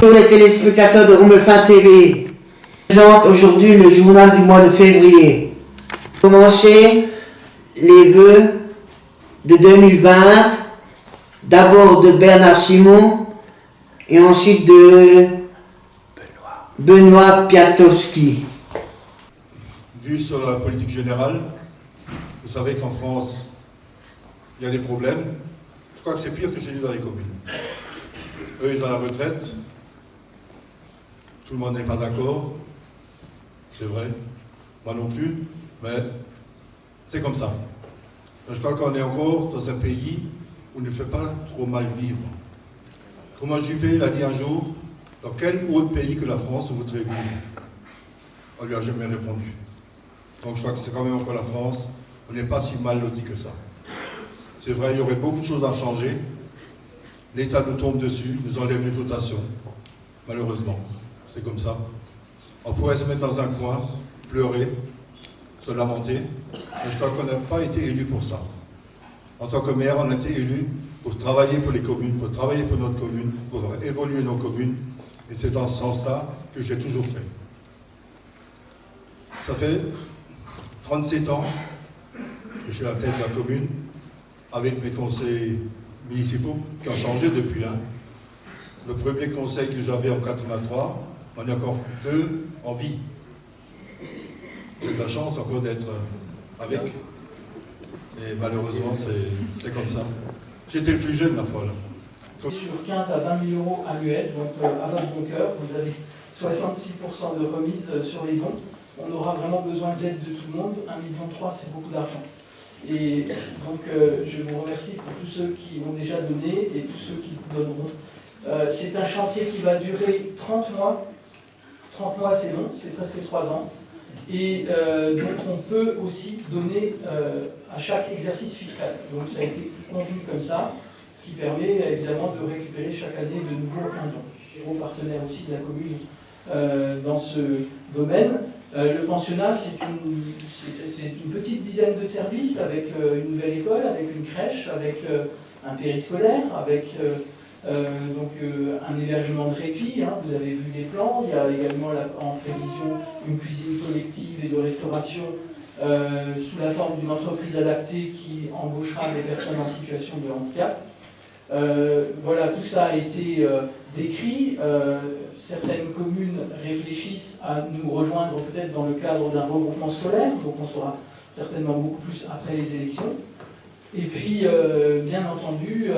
Bonjour les téléspectateurs de Rumelfin TV. Je présente aujourd'hui le journal du mois de février. Commencer les vœux de 2020, d'abord de Bernard Simon et ensuite de Benoît Piatowski. Vu sur la politique générale, vous savez qu'en France, il y a des problèmes. Je crois que c'est pire que j'ai vu dans les communes. Eux, ils ont la retraite. Tout le monde n'est pas d'accord. C'est vrai. Moi non plus. Mais c'est comme ça. Je crois qu'on est encore dans un pays où il ne fait pas trop mal vivre. Thomas Juppé l'a dit un jour, dans quel autre pays que la France vous voudrez vivre? On lui a jamais répondu. Donc je crois que c'est quand même encore la France. On n'est pas si mal loti que ça. C'est vrai, il y aurait beaucoup de choses à changer. L'État nous tombe dessus, nous enlève les dotations. Malheureusement, c'est comme ça. On pourrait se mettre dans un coin, pleurer, se lamenter, mais je crois qu'on n'a pas été élu pour ça. En tant que maire, on a été élu pour travailler pour les communes, pour travailler pour notre commune, pour faire évoluer nos communes, et c'est dans ce sens-là que j'ai toujours fait. Ça fait 37 ans que je suis à la tête de la commune, avec mes conseils municipaux, qui ont changé depuis. Le premier conseil que j'avais en 83, on est encore 2 en vie. J'ai de la chance encore d'être avec. Et malheureusement, c'est comme ça. J'étais le plus jeune, ma foi. Là. Sur 15 à 20 000 euros annuels, donc à votre bon cœur, vous avez 66% de remise sur les dons. On aura vraiment besoin d'aide de tout le monde. 1,3 million, c'est beaucoup d'argent. Et donc, je vous remercie pour tous ceux qui ont déjà donné et tous ceux qui donneront. C'est un chantier qui va durer 30 mois. 30 mois, c'est long, c'est presque 3 ans. Et donc, on peut aussi donner à chaque exercice fiscal. Donc, ça a été convenu comme ça, ce qui permet évidemment de récupérer chaque année de nouveaux dons. Gros partenaire aussi de la commune dans ce domaine. Le pensionnat, c'est une petite dizaine de services avec une nouvelle école, avec une crèche, avec un périscolaire, avec un hébergement de répit. Vous avez vu les plans. Il y a également en prévision une cuisine collective et de restauration sous la forme d'une entreprise adaptée qui embauchera des personnes en situation de handicap. Voilà, tout ça a été décrit. Certaines communes réfléchissent à nous rejoindre peut-être dans le cadre d'un regroupement scolaire, donc on saura certainement beaucoup plus après les élections. Et puis, bien entendu,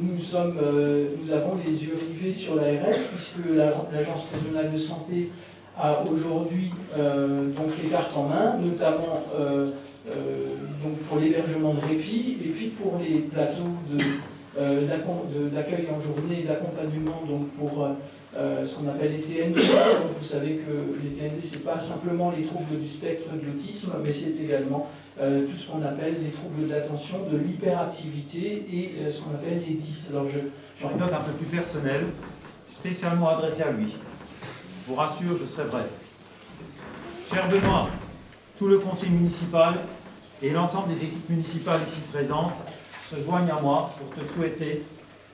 nous avons les yeux rivés sur l'ARS, puisque l'Agence régionale de santé a aujourd'hui les cartes en main, notamment donc pour l'hébergement de répit, et puis pour les plateaux d'accueil en journée et d'accompagnement pour ce qu'on appelle les TND. Donc vous savez que les TND, ce n'est pas simplement les troubles du spectre de l'autisme, mais c'est également tout ce qu'on appelle les troubles de l'attention, de l'hyperactivité et ce qu'on appelle les 10. Alors j'en ai une note un peu plus personnelle, spécialement adressée à lui. Je vous rassure, je serai bref. Cher Benoît, tout le conseil municipal et l'ensemble des équipes municipales ici présentes se joignent à moi pour te souhaiter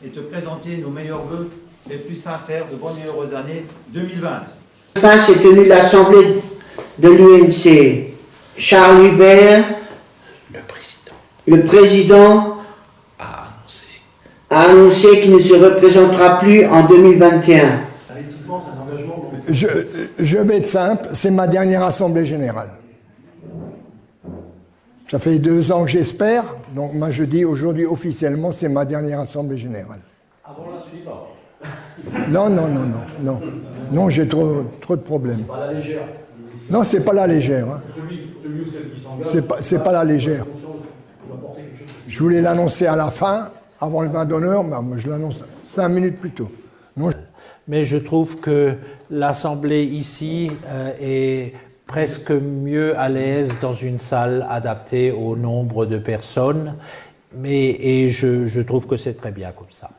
et te présenter nos meilleurs vœux les plus sincères de bonnes et heureuses années 2020. Enfin, s'est tenue l'assemblée de l'UNC. Charles Hubert, le président, a annoncé qu'il ne se représentera plus en 2021. L'investissement, c'est un engagement. Je vais être simple, c'est ma dernière assemblée générale. Ça fait 2 ans que j'espère, donc moi je dis aujourd'hui officiellement c'est ma dernière assemblée générale. Avant la suivante. Non, j'ai trop de problèmes. C'est pas la légère. Non, c'est pas la légère. Hein. Celui ou celle qui s'engage. C'est pas la légère. Je voulais l'annoncer à la fin, avant le vin d'honneur, mais moi je l'annonce 5 minutes plus tôt. Non, mais je trouve que l'Assemblée ici est presque mieux à l'aise dans une salle adaptée au nombre de personnes, et je trouve que c'est très bien comme ça.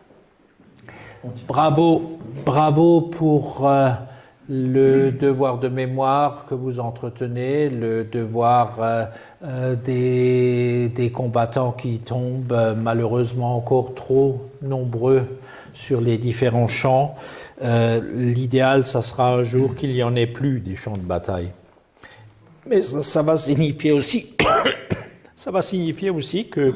Bravo pour le devoir de mémoire que vous entretenez, le devoir des combattants qui tombent malheureusement encore trop nombreux sur les différents champs. L'idéal, ça sera un jour qu'il n'y en ait plus des champs de bataille. Mais ça va signifier aussi, que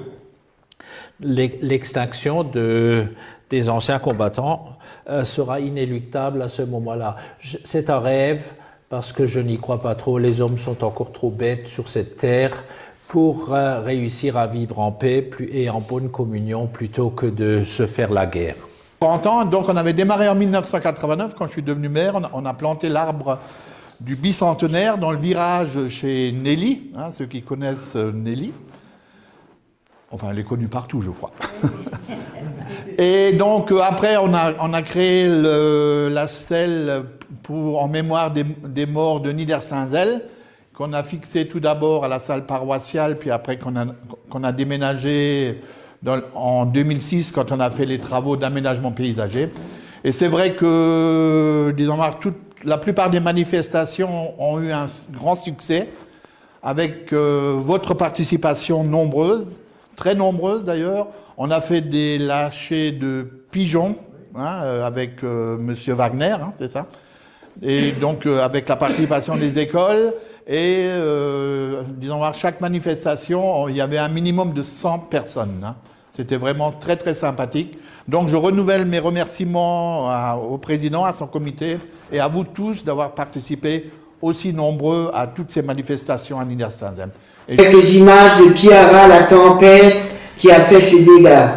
l'extinction des anciens combattants sera inéluctable à ce moment-là. C'est un rêve parce que je n'y crois pas trop. Les hommes sont encore trop bêtes sur cette terre pour réussir à vivre en paix et en bonne communion plutôt que de se faire la guerre. 40 ans, donc on avait démarré en 1989, quand je suis devenu maire, on a planté l'arbre du bicentenaire dans le virage chez Nelly, hein, ceux qui connaissent Nelly. Enfin, elle est connue partout, je crois. Et donc, après, on a créé la stèle en mémoire des morts de Niederstanzel, qu'on a fixé tout d'abord à la salle paroissiale, puis après qu'on a déménagé en 2006, quand on a fait les travaux d'aménagement paysager. Et c'est vrai que, disons, la plupart des manifestations ont eu un grand succès, avec votre participation nombreuse, très nombreuses d'ailleurs. On a fait des lâchers de pigeons, hein, avec Monsieur Wagner, hein, c'est ça. Et donc avec la participation des écoles. Et disons, à chaque manifestation, il y avait un minimum de 100 personnes. Hein. C'était vraiment très très sympathique. Donc je renouvelle mes remerciements au président, à son comité et à vous tous d'avoir participé aussi nombreux à toutes ces manifestations à Niederstanzel. Quelques images de Kiara, la tempête qui a fait ses dégâts.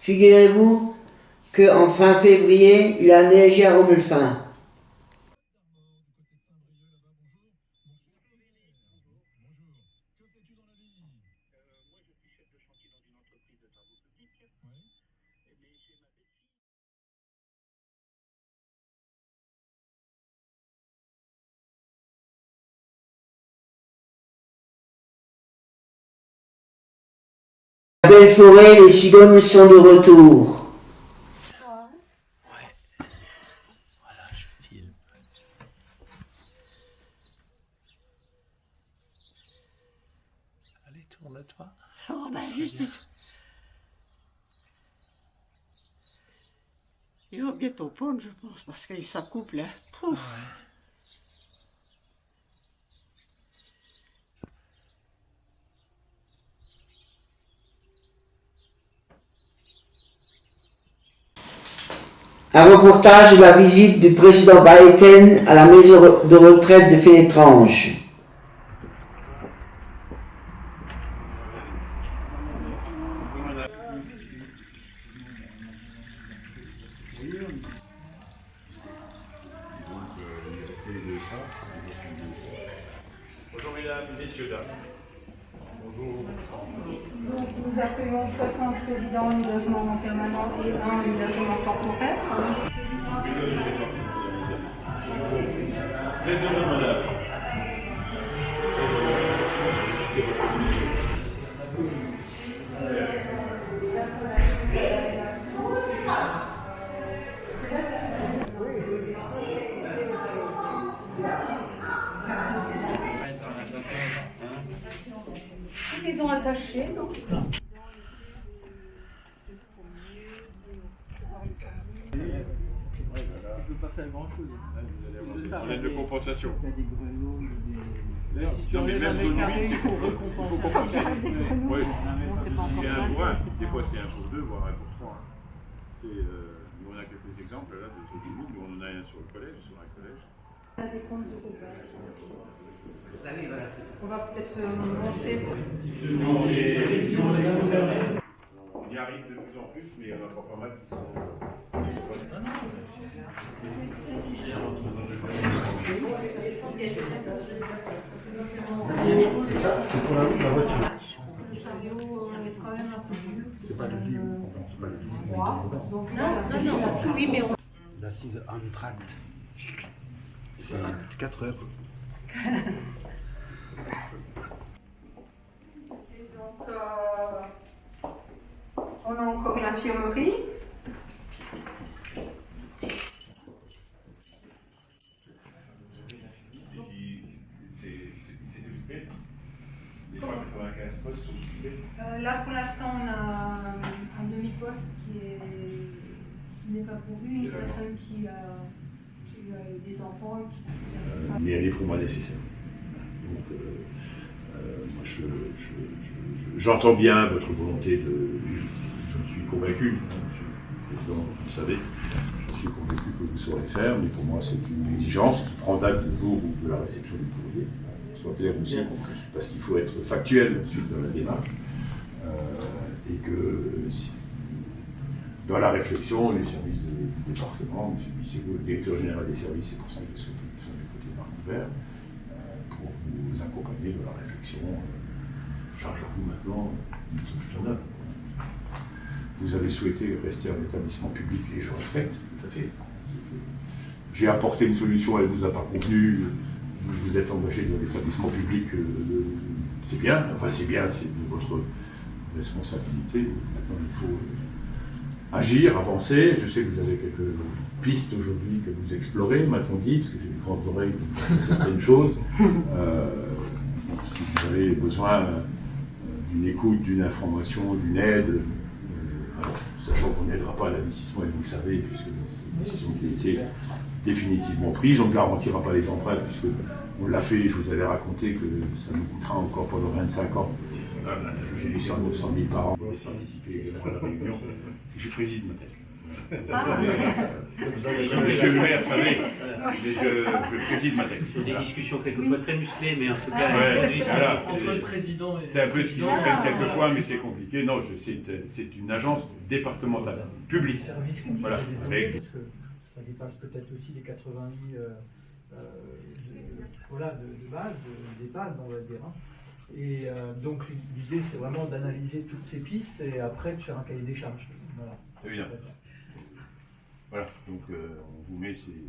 Figurez-vous qu'en fin février, il a neigé à Romelfin. La belle forêt, les cigognes sont de retour. Allez, tourne-toi. Oh, bah, juste. Il va bientôt pondre, je pense, parce que ça coupe là. Pouf. Ouais. Un reportage de la visite du président Biden à la maison de retraite de Fénétrange. Bonjour mesdames, messieurs, dames. Bonjour. Donc, nous appelons 60 résidents en logement permanent et un logement temporaire. Très heureux, madame. Ils ont attaché, donc. Problème de compensation. Si tu Non mais enlèves même un zone mètre carré, humide, il faut il faut récompenser. compenser. Oui, si c'est un pour un, c'est des fois c'est un pour deux, voire un pour trois. Nous on a quelques exemples là de zone humide, nous on en a un sur le collège, sur un collège. On a des comptes de coupage. On va peut-être monter. On y arrive de plus en plus, mais il y en a pas mal qui sont. C'est pour la voiture. C'est pas le vieux. C'est pas le vieux. Donc non. Oui, mais L'assise entracte. C'est 4 heures. donc, on a encore l'infirmerie. C'est occupé. Les 95 postes sont occupés. Là, pour l'instant, on a un demi-poste qui n'est pas pourvu, une personne qui a des enfants. Mais elle est pour moi nécessaire. Donc, moi, j'entends bien votre volonté de. Je suis convaincu, monsieur le Président, vous le savez, je suis convaincu que vous saurez faire, mais pour moi, c'est une exigence qui prend date du jour de la réception du courrier. Soit clair aussi, parce qu'il faut être factuel ensuite dans la démarche, et que dans la réflexion, les services du département, M. Bissego, le directeur général des services, c'est pour ça qu'ils sont du côté de Marc-Ouvert, pour vous accompagner dans la réflexion. Charge à vous maintenant, vous avez souhaité rester un établissement public, et je respecte tout à fait. J'ai apporté une solution, elle ne vous a pas convenu. Vous êtes engagé dans l'établissement public, c'est bien, enfin c'est bien, c'est de votre responsabilité. Maintenant il faut agir, avancer. Je sais que vous avez quelques pistes aujourd'hui que vous explorez, m'a-t-on dit, parce que j'ai des grandes oreilles pour certaines choses. Si vous avez besoin d'une écoute, d'une information, d'une aide, sachant qu'on n'aidera pas à l'investissement, et vous le savez, puisque c'est une décision qui a été définitivement prise. On ne garantira pas les emprunts, puisque on l'a fait, je vous avais raconté que ça nous coûtera encore pendant 25 ans. J'ai mis 900 000 par an pour participer à la réunion. Je préside ma tête. Monsieur le maire savait, je préside ma tête. C'est des discussions quelquefois très musclées, mais en tout cas, voilà. Entre le président et C'est un peu ce qui se fait quelquefois, mais c'est compliqué. Non, c'est une agence départementale, publique. Service compliqué. Voilà. Parce que ça dépasse peut-être aussi les 80 000 de base, d'EHPAD, on va dire. Hein. Et donc l'idée, c'est vraiment d'analyser toutes ces pistes et après de faire un cahier des charges. Voilà. C'est bien. Voilà, donc on vous met ces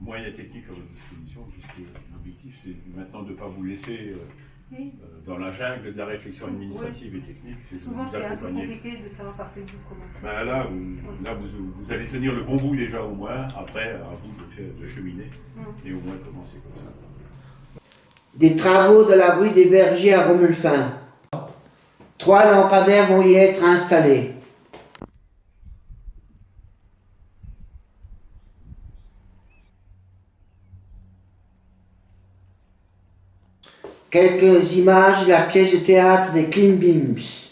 moyens techniques à votre disposition, puisque l'objectif, c'est maintenant de ne pas vous laisser dans la jungle de la réflexion administrative et technique, c'est de Souvent, vous c'est un peu accompagner. compliqué de savoir par quel bout commencer. Ben là, vous allez tenir le bon bout déjà au moins, après, à vous de cheminer, et au moins commencer comme ça. Des travaux de la rue des Bergers à Romulfin. 3 lampadaires vont y être installés. Quelques images de la pièce de théâtre des Clean Beams.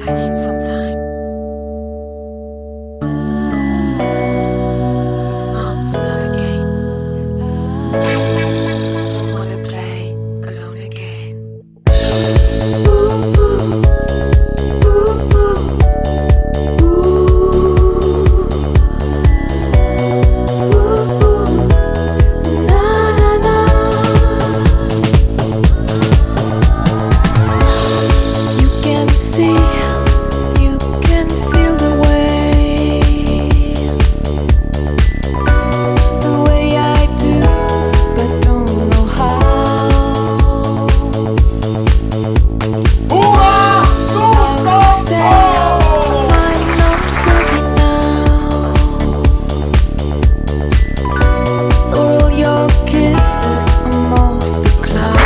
I need some time. It's not love again. I don't wanna play alone again. Ooh, ooh, ooh, ooh, ooh, na na na. You can see. You can feel the way I do, but don't know how. I will say I'm not good enough for all your kisses among the clouds.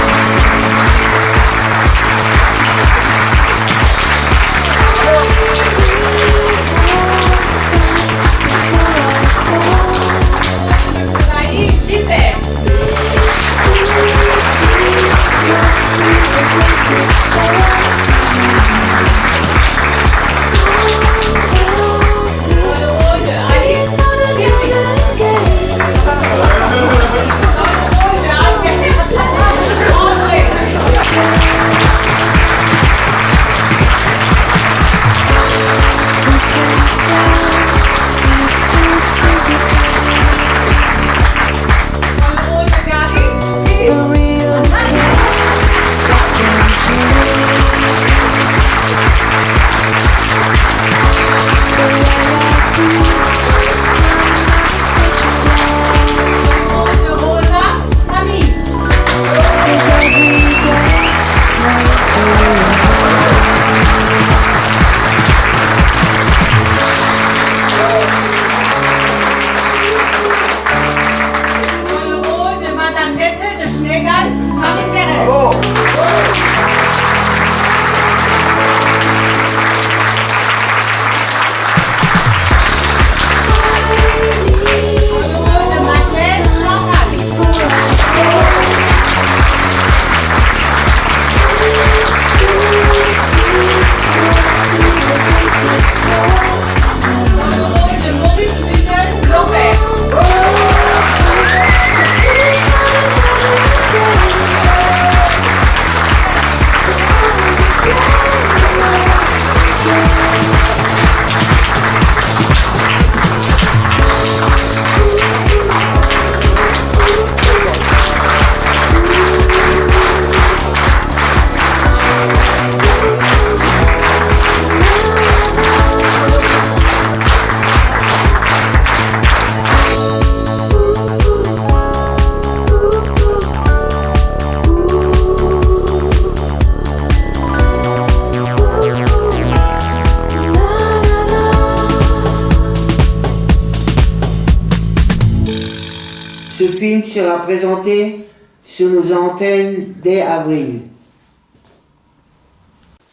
Ce film sera présenté sur nos antennes dès avril.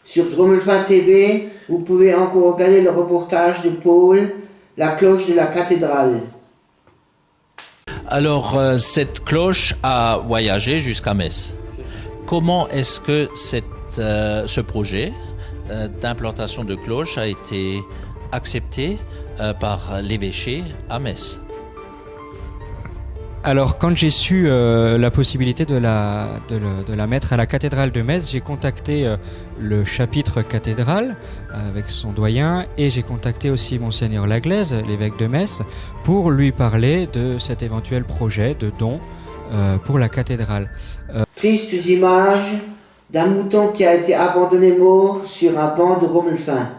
Sur Romulfin TV, vous pouvez encore regarder le reportage de Paul, La cloche de la cathédrale. Alors, cette cloche a voyagé jusqu'à Metz. comment est-ce que ce projet d'implantation de cloches a été accepté par l'évêché à Metz? Alors, quand j'ai su la possibilité de la mettre à la cathédrale de Metz, j'ai contacté le chapitre cathédrale avec son doyen et j'ai contacté aussi Monseigneur Laglaise, l'évêque de Metz, pour lui parler de cet éventuel projet de don pour la cathédrale. Tristes images d'un mouton qui a été abandonné mort sur un banc de Romelfin.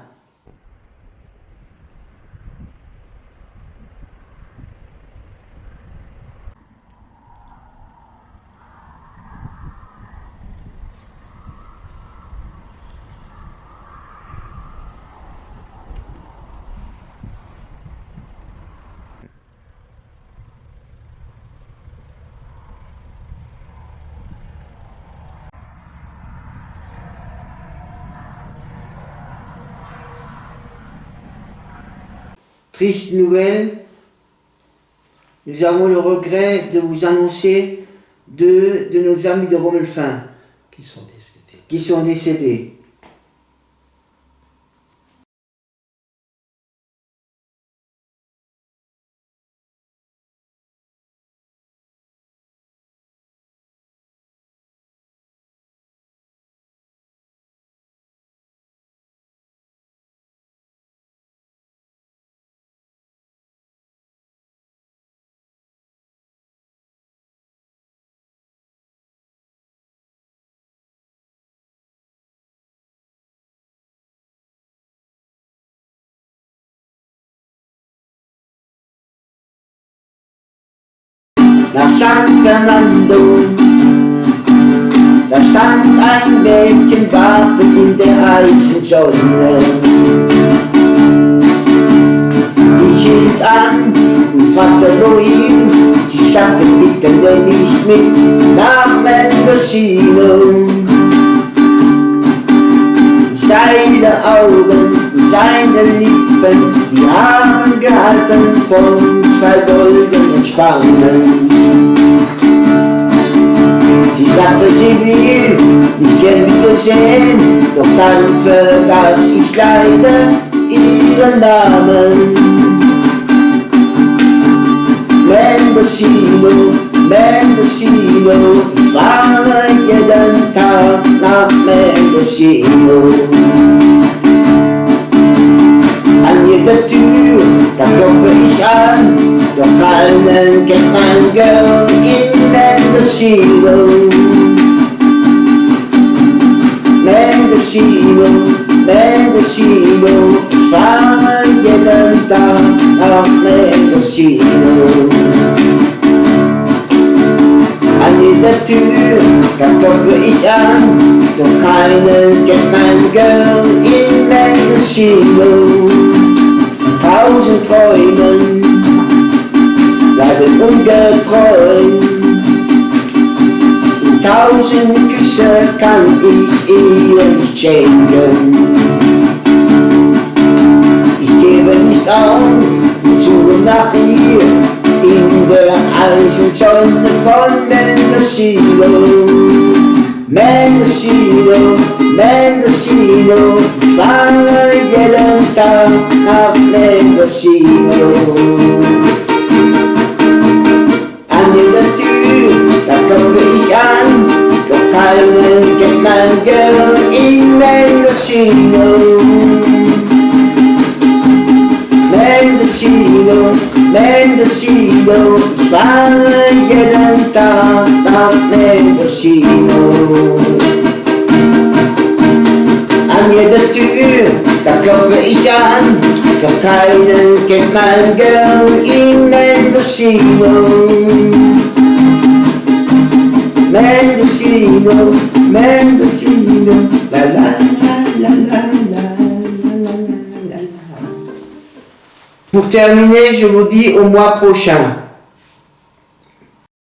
Triste nouvelle, nous avons le regret de vous annoncer deux de nos amis de Romelfin qui sont décédés. Nach San Fernando, da stand ein Mädchen, wartet in der heißen Sonne. Ich hielt an und fragte wohin, sie sagte bitte nenn ich mit nach Mendocino. Seine Augen, seine Lippen, die Haare gehalten von zwei goldenen Spangen. Sie sagte, sie will mich gern wiedersehen, doch dann vergaß ich leider ihren Namen. Mendocino, Mendocino, ich fahre jeden Tag nach Mendocino. An jeder Tür, da klopfe ich an, doch keinen kennt mein Girl in Mendocino. Mendocino, Mendocino, ich fahre jeden Tag nach Mendocino. An jeder Tür, da klopfe ich an, doch keinen kennt mein Girl in Mendocino. 1000 Träumen bleiben ungetreu. 1000 Küsse kann ich ihr nicht schenken. Ich gebe nicht auf, suche nach ihr in der heißen Sonne von Mendocino. Mendocino, Mendocino, ich fahre jeden Tag nach Mendocino. An jeder Tür, da klopfe ich an, doch keinen kennt mein Girl in Mendocino. Mendocino, Mendocino, ich fahre jeden Tag nach Mendocino. An jeder Tür, da klopfe ich an, doch keinen kennt mein Girl in Mendocino. Mendocino, Mendocino, la la la la la la la la la. Pour terminer, je vous dis au mois prochain.